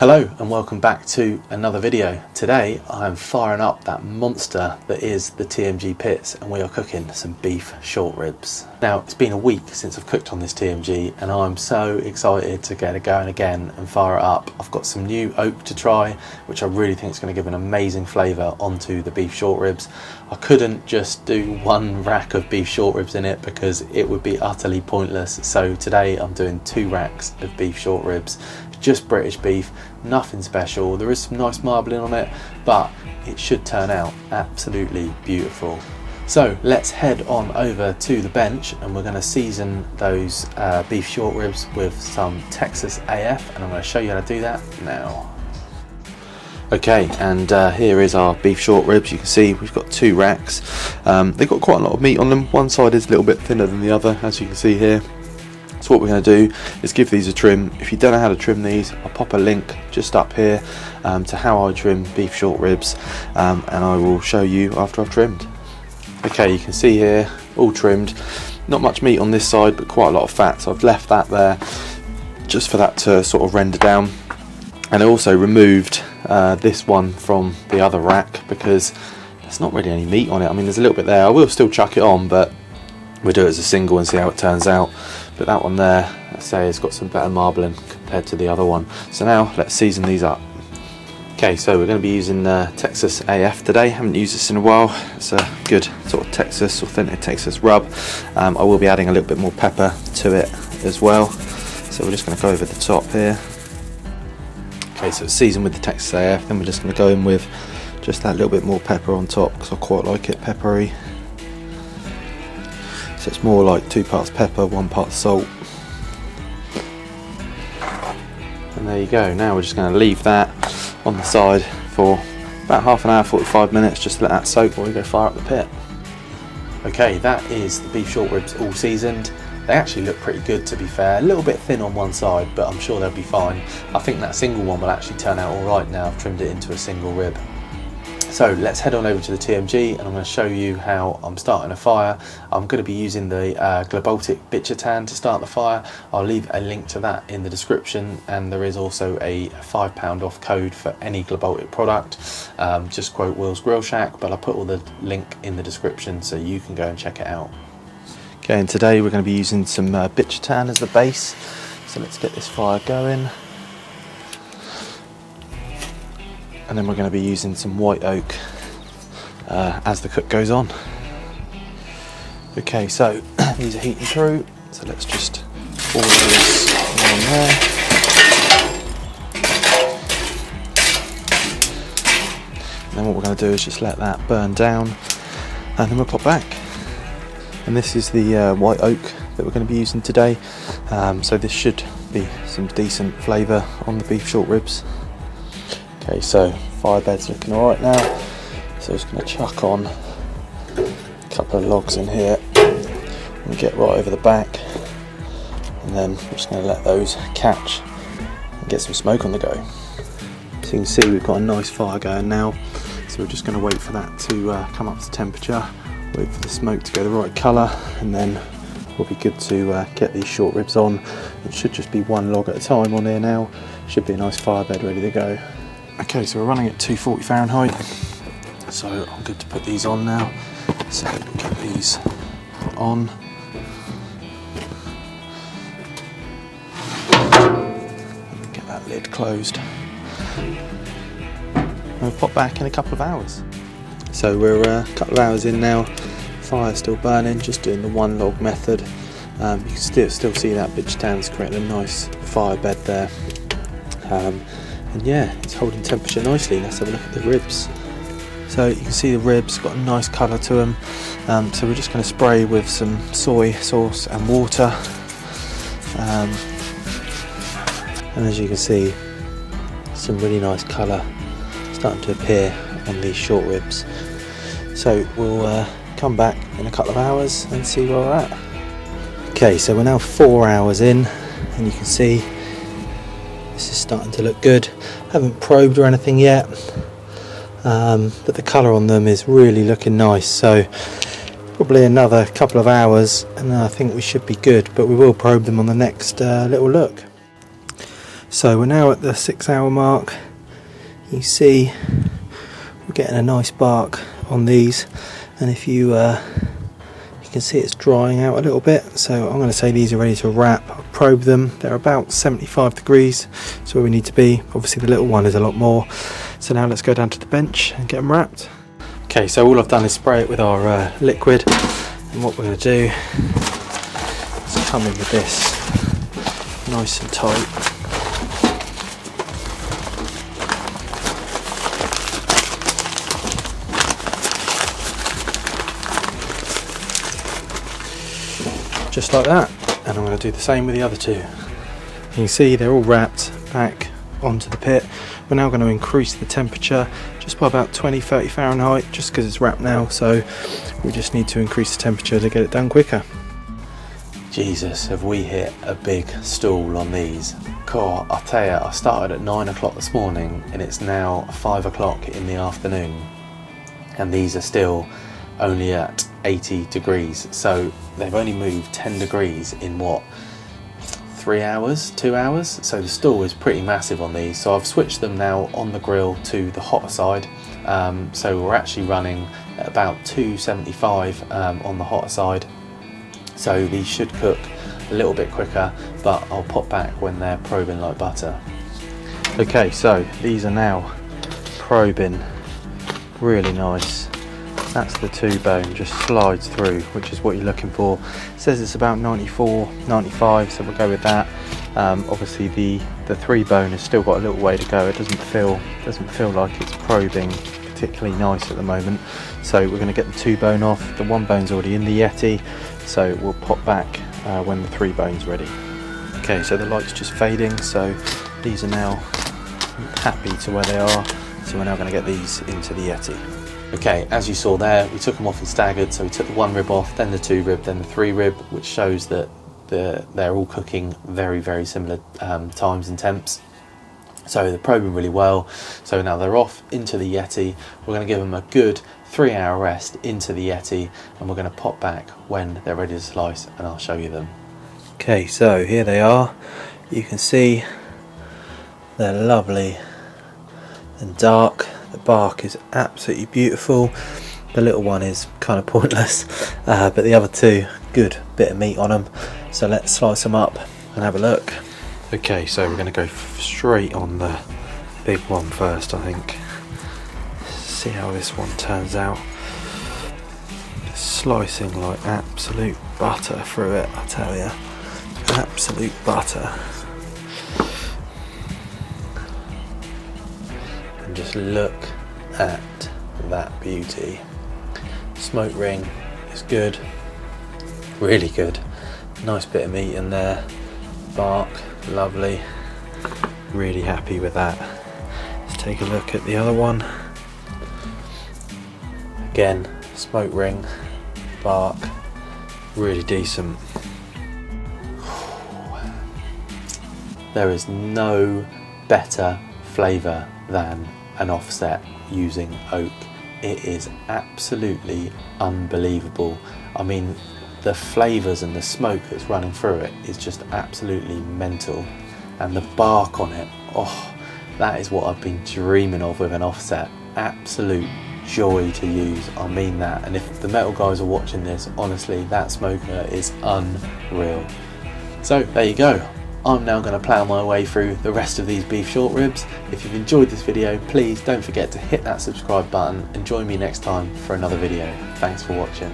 Hello and welcome back to another video. Today I am firing up that monster that is the TMG pits and we are cooking some beef short ribs. Now it's been a week since I've cooked on this TMG and I'm so excited to get it going again and fire it up. I've got some new oak to try which I really think is going to give an amazing flavour onto the beef short ribs. I couldn't just do one rack of beef short ribs in it because it would be utterly pointless, so today I'm doing 2 racks of beef short ribs. Just British beef, nothing special. There is some nice marbling on it, but it should turn out absolutely beautiful. So let's head on over to the bench and we're going to season those beef short ribs with some Texas AF, and I'm going to show you how to do that now. Okay, and here is our beef short ribs. You can see we've got 2 racks. They've got quite a lot of meat on them. One side is a little bit thinner than the other, as you can see here. So what we're going to do is give these a trim. If you don't know how to trim these, I'll pop a link just up here to how I trim beef short ribs, and I will show you after I've trimmed. Okay, you can see here, all trimmed. Not much meat on this side, but quite a lot of fat, so I've left that there just for that to sort of render down. And I also removed this one from the other rack because there's not really any meat on it. I mean, there's a little bit there. I will still chuck it on, but we'll do it as a single and see how it turns out. But that one there, I say, has got some better marbling compared to the other one. So now let's season these up. Okay, so we're going to be using Texas AF today. Haven't used this in a while. It's a good sort of authentic Texas rub. I will be adding a little bit more pepper to it as well. So we're just going to go over the top here. Okay, so it's seasoned with the Texas AF. Then we're just going to go in with just that little bit more pepper on top because I quite like it peppery. So it's more like 2 parts pepper, 1 part salt. And there you go. Now we're just going to leave that on the side for about half an hour, 45 minutes, just to let that soak while we go fire up the pit. Okay, that is the beef short ribs all seasoned. They actually look pretty good, to be fair. A little bit thin on one side, but I'm sure they'll be fine. I think that single one will actually turn out alright now I've trimmed it into a single rib. So let's head on over to the TMG and I'm going to show you how I'm starting a fire. I'm going to be using the Globaltic Bitutan to start the fire. I'll leave a link to that in the description, and there is also a £5 off code for any Globaltic product. Just quote Will's Grill Shack, but I'll put all the link in the description so you can go and check it out. Okay, and today we're going to be using some Bitutan as the base. So let's get this fire going. And then we're going to be using some white oak as the cook goes on. Okay, so these are heating through, so let's just pour those on there. And then what we're going to do is just let that burn down, and then we'll pop back. And this is the white oak that we're going to be using today, so this should be some decent flavour on the beef short ribs. Okay, so fire bed's looking alright now, so I'm just going to chuck on a couple of logs in here and get right over the back, and then I'm just going to let those catch and get some smoke on the go. So you can see we've got a nice fire going now, so we're just going to wait for that to come up to temperature, wait for the smoke to go the right colour, and then we'll be good to get these short ribs on. It should just be 1 log at a time on here now. Should be a nice fire bed ready to go. Okay, so we're running at 240 Fahrenheit, so I'm good to put these on now. So get these on. Get that lid closed. And we'll pop back in a couple of hours. So we're a couple of hours in now, fire's still burning, just doing the 1 log method. You can still see that Bitutan's creating a nice fire bed there. And yeah, it's holding temperature nicely. Let's have a look at the ribs. So you can see the ribs got a nice colour to them. So we're just going to spray with some soy sauce and water. And as you can see, some really nice colour starting to appear on these short ribs. So we'll come back in a couple of hours and see where we're at. Okay, so we're now 4 hours in, and you can see this is starting to look good. I haven't probed or anything yet, but the colour on them is really looking nice. So probably another couple of hours and I think we should be good, but we will probe them on the next little look. So we're now at the 6 hour mark. You see we're getting a nice bark on these, and if you can see it's drying out a little bit, so I'm going to say these are ready to wrap. I'll probe them. They're about 75 degrees, so where we need to be. Obviously the little one is a lot more. So now let's go down to the bench and get them wrapped. Okay, so all I've done is spray it with our liquid, and what we're going to do is come in with this nice and tight. Just like that, and I'm going to do the same with the other two. You can see they're all wrapped back onto the pit. We're now going to increase the temperature just by about 20-30 Fahrenheit, just because it's wrapped now, so we just need to increase the temperature to get it done quicker. Jesus, have we hit a big stall on these. God, I'll tell you, I started at 9 o'clock this morning and it's now 5 o'clock in the afternoon, and these are still only at 80 degrees, so they've only moved 10 degrees in what, 3 hours, 2 hours? So the stall is pretty massive on these. So I've switched them now on the grill to the hotter side, so we're actually running at about 275 on the hotter side, so these should cook a little bit quicker, but I'll pop back when they're probing like butter. Okay, so these are now probing really nice. That's the 2 bone, just slides through, which is what you're looking for. It says it's about 94, 95, so we'll go with that. Obviously the 3 bone has still got a little way to go. It doesn't feel like it's probing particularly nice at the moment. So we're going to get the 2 bone off. The 1 bone's already in the Yeti, so we'll pop back when the 3 bone's ready. Okay, so the light's just fading, so these are now happy to where they are. So we're now going to get these into the Yeti. Okay, as you saw there, we took them off and staggered, so we took the 1 rib off, then the 2 rib, then the 3 rib, which shows that they're all cooking very, very similar times and temps. So they're probing really well. So now they're off into the Yeti. We're going to give them a good 3 hour rest into the Yeti, and we're going to pop back when they're ready to slice, and I'll show you them. Okay, so here they are. You can see they're lovely and dark. The bark is absolutely beautiful. The little one is kind of pointless, but the other 2, good bit of meat on them. So let's slice them up and have a look. Okay, so we're going to go straight on the big one first, I think. See how this one turns out. Slicing like absolute butter through it, I tell you. Absolute butter. Just look at that beauty. Smoke ring is good, really good. Nice bit of meat in there. Bark, lovely. Really happy with that. Let's take a look at the other one. Again, smoke ring, bark, really decent. There is no better flavour than an offset using oak. It is absolutely unbelievable. I mean, the flavours and the smoke that's running through it is just absolutely mental, and the bark on it, oh, that is what I've been dreaming of with an offset. Absolute joy to use, I mean that. And if the metal guys are watching this, honestly, that smoker is unreal. So there you go. I'm now going to plough my way through the rest of these beef short ribs. If you've enjoyed this video, please don't forget to hit that subscribe button and join me next time for another video. Thanks for watching.